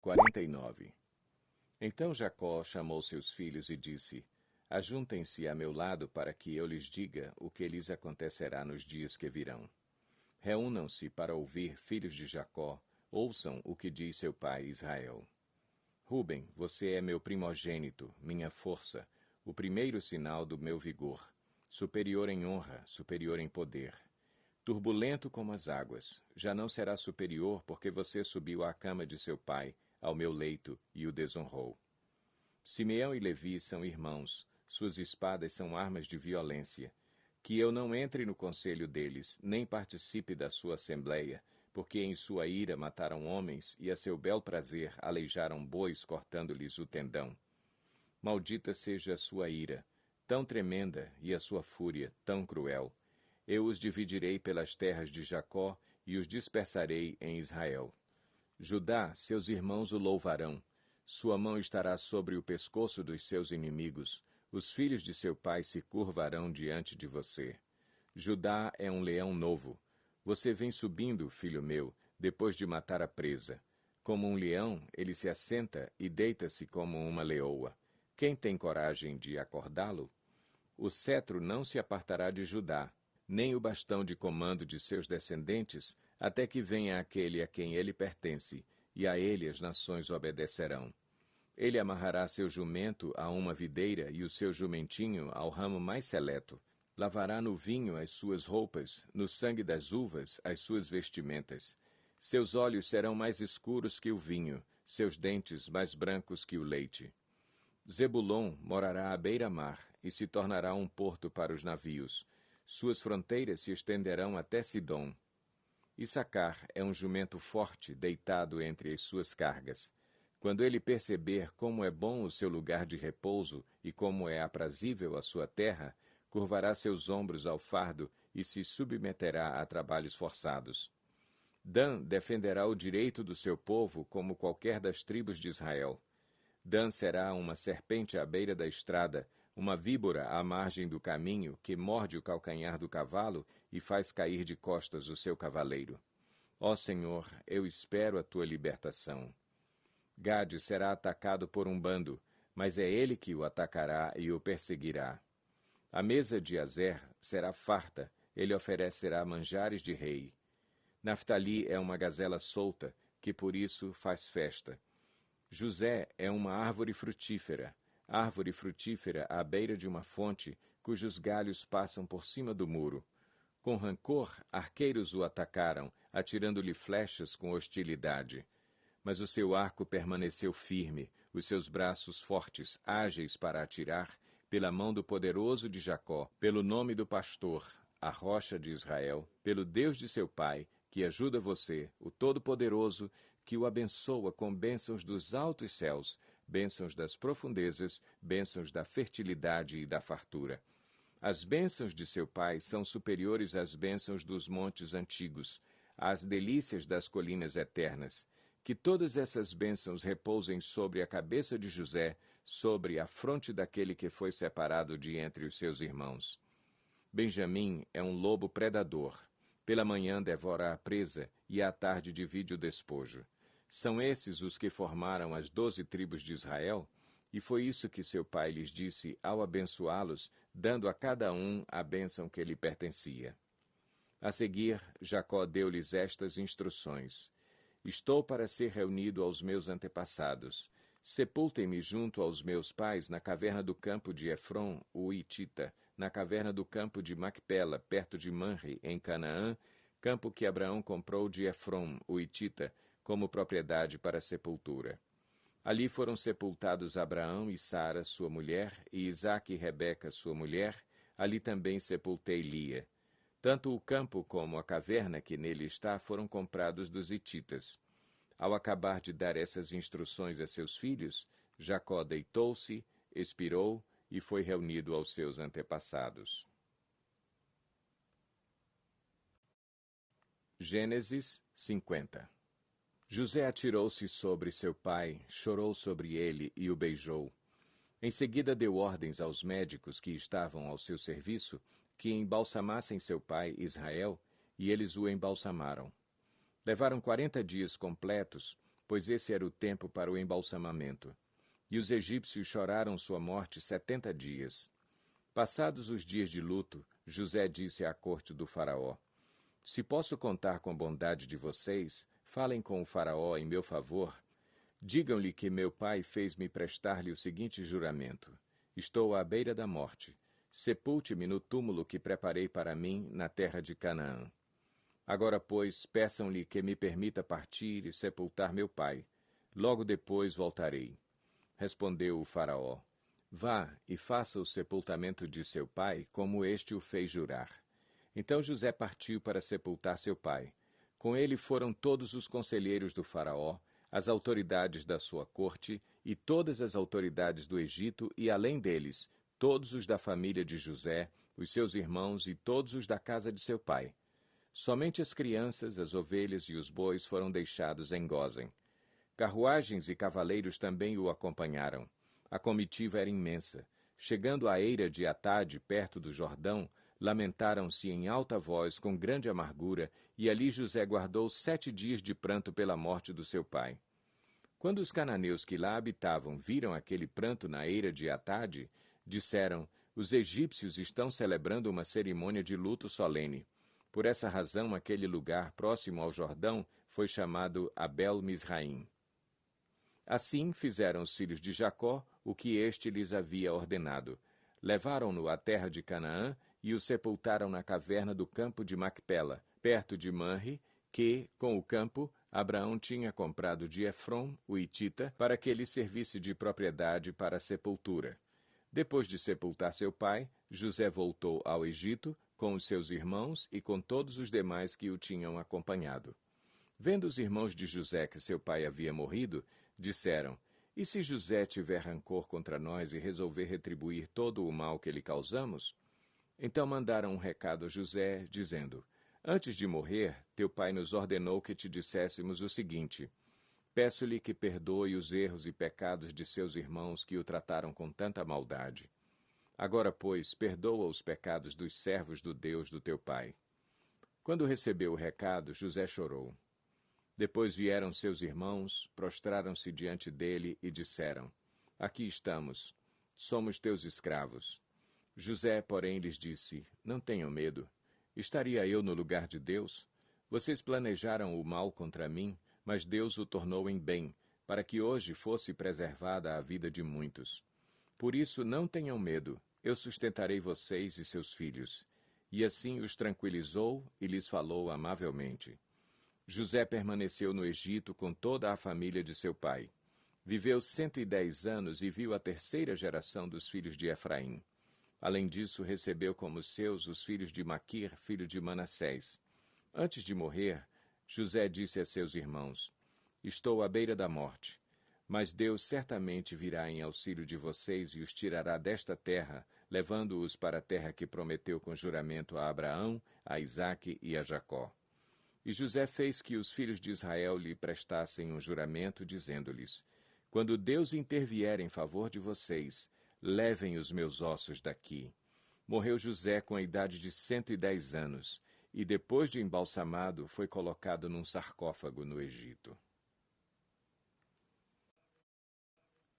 49. Então Jacó chamou seus filhos e disse: Ajuntem-se a meu lado para que eu lhes diga o que lhes acontecerá nos dias que virão. Reúnam-se para ouvir, filhos de Jacó, ouçam o que diz seu pai Israel. Ruben, você é meu primogênito, minha força, o primeiro sinal do meu vigor, superior em honra, superior em poder. Turbulento como as águas, já não será superior porque você subiu à cama de seu pai, ao meu leito, e o desonrou. Simeão e Levi são irmãos, suas espadas são armas de violência. Que eu não entre no conselho deles, nem participe da sua assembleia, porque em sua ira mataram homens e a seu bel prazer aleijaram bois cortando-lhes o tendão. Maldita seja a sua ira, tão tremenda, e a sua fúria, tão cruel. Eu os dividirei pelas terras de Jacó e os dispersarei em Israel. Judá, seus irmãos o louvarão. Sua mão estará sobre o pescoço dos seus inimigos. Os filhos de seu pai se curvarão diante de você. Judá é um leão novo. Você vem subindo, filho meu, depois de matar a presa. Como um leão, ele se assenta e deita-se como uma leoa. Quem tem coragem de acordá-lo? O cetro não se apartará de Judá, nem o bastão de comando de seus descendentes, até que venha aquele a quem ele pertence, e a ele as nações obedecerão. Ele amarrará seu jumento a uma videira e o seu jumentinho ao ramo mais seleto. Lavará no vinho as suas roupas, no sangue das uvas as suas vestimentas. Seus olhos serão mais escuros que o vinho, seus dentes mais brancos que o leite. Zebulon morará à beira-mar e se tornará um porto para os navios. Suas fronteiras se estenderão até Sidom. Issacar é um jumento forte deitado entre as suas cargas. Quando ele perceber como é bom o seu lugar de repouso e como é aprazível a sua terra, curvará seus ombros ao fardo e se submeterá a trabalhos forçados. Dan defenderá o direito do seu povo como qualquer das tribos de Israel. Dan será uma serpente à beira da estrada, uma víbora à margem do caminho que morde o calcanhar do cavalo e faz cair de costas o seu cavaleiro. Ó Senhor, eu espero a tua libertação. Gade será atacado por um bando, mas é ele que o atacará e o perseguirá. A mesa de Azer será farta, ele oferecerá manjares de rei. Naftali é uma gazela solta, que por isso faz festa. José é uma árvore frutífera à beira de uma fonte, cujos galhos passam por cima do muro. Com rancor, arqueiros o atacaram, atirando-lhe flechas com hostilidade. Mas o seu arco permaneceu firme, os seus braços fortes, ágeis para atirar, pela mão do poderoso de Jacó, pelo nome do pastor, a rocha de Israel, pelo Deus de seu pai, que ajuda você, o Todo-Poderoso, que o abençoa com bênçãos dos altos céus, bênçãos das profundezas, bênçãos da fertilidade e da fartura. As bênçãos de seu pai são superiores às bênçãos dos montes antigos, às delícias das colinas eternas. Que todas essas bênçãos repousem sobre a cabeça de José, sobre a fronte daquele que foi separado de entre os seus irmãos. Benjamim é um lobo predador. Pela manhã devora a presa e à tarde divide o despojo. São esses os que formaram as 12 tribos de Israel? E foi isso que seu pai lhes disse ao abençoá-los, dando a cada um a bênção que lhe pertencia. A seguir, Jacó deu-lhes estas instruções. Estou para ser reunido aos meus antepassados. Sepultem-me junto aos meus pais na caverna do campo de Efron, o Hitita, na caverna do campo de Macpela, perto de Manre, em Canaã, campo que Abraão comprou de Efron, o Hitita, como propriedade para sepultura. Ali foram sepultados Abraão e Sara, sua mulher, e Isaque e Rebeca, sua mulher. Ali também sepultei Lia. Tanto o campo como a caverna que nele está foram comprados dos hititas. Ao acabar de dar essas instruções a seus filhos, Jacó deitou-se, expirou e foi reunido aos seus antepassados. Gênesis 50. José atirou-se sobre seu pai, chorou sobre ele e o beijou. Em seguida deu ordens aos médicos que estavam ao seu serviço que embalsamassem seu pai Israel, e eles o embalsamaram. Levaram 40 dias completos, pois esse era o tempo para o embalsamamento. E os egípcios choraram sua morte 70 dias. Passados os dias de luto, José disse à corte do faraó: Se posso contar com a bondade de vocês, falem com o faraó em meu favor. Digam-lhe que meu pai fez-me prestar-lhe o seguinte juramento: Estou à beira da morte. Sepulte-me no túmulo que preparei para mim na terra de Canaã. Agora, pois, peçam-lhe que me permita partir e sepultar meu pai. Logo depois voltarei. Respondeu o faraó: Vá e faça o sepultamento de seu pai, como este o fez jurar. Então José partiu para sepultar seu pai. Com ele foram todos os conselheiros do faraó, as autoridades da sua corte e todas as autoridades do Egito, e além deles, todos os da família de José, os seus irmãos e todos os da casa de seu pai. Somente as crianças, as ovelhas e os bois foram deixados em Gósen. Carruagens e cavaleiros também o acompanharam. A comitiva era imensa. Chegando à eira de Atade, perto do Jordão, lamentaram-se em alta voz, com grande amargura, e ali José guardou 7 dias de pranto pela morte do seu pai. Quando os cananeus que lá habitavam viram aquele pranto na eira de Atade, disseram: Os egípcios estão celebrando uma cerimônia de luto solene. Por essa razão, aquele lugar próximo ao Jordão foi chamado Abel-Misraim. Assim fizeram os filhos de Jacó o que este lhes havia ordenado. Levaram-no à terra de Canaã e o sepultaram na caverna do campo de Macpela, perto de Manre, que, com o campo, Abraão tinha comprado de Efrom, o hitita, para que lhe servisse de propriedade para a sepultura. Depois de sepultar seu pai, José voltou ao Egito, com os seus irmãos e com todos os demais que o tinham acompanhado. Vendo os irmãos de José que seu pai havia morrido, disseram: E se José tiver rancor contra nós e resolver retribuir todo o mal que lhe causamos? Então mandaram um recado a José, dizendo: Antes de morrer, teu pai nos ordenou que te disséssemos o seguinte: Peço-lhe que perdoe os erros e pecados de seus irmãos que o trataram com tanta maldade. Agora, pois, perdoa os pecados dos servos do Deus do teu pai. Quando recebeu o recado, José chorou. Depois vieram seus irmãos, prostraram-se diante dele e disseram: Aqui estamos, somos teus escravos. José, porém, lhes disse: Não tenham medo. Estaria eu no lugar de Deus? Vocês planejaram o mal contra mim, mas Deus o tornou em bem, para que hoje fosse preservada a vida de muitos. Por isso, não tenham medo, eu sustentarei vocês e seus filhos. E assim os tranquilizou e lhes falou amavelmente. José permaneceu no Egito com toda a família de seu pai. Viveu 110 anos e viu a 3ª geração dos filhos de Efraim. Além disso, recebeu como seus os filhos de Maquir, filho de Manassés. Antes de morrer, José disse a seus irmãos: Estou à beira da morte, mas Deus certamente virá em auxílio de vocês e os tirará desta terra, levando-os para a terra que prometeu com juramento a Abraão, a Isaque e a Jacó. E José fez que os filhos de Israel lhe prestassem um juramento, dizendo-lhes: Quando Deus intervier em favor de vocês, levem os meus ossos daqui. Morreu José com a idade de 110 anos, e depois de embalsamado, foi colocado num sarcófago no Egito.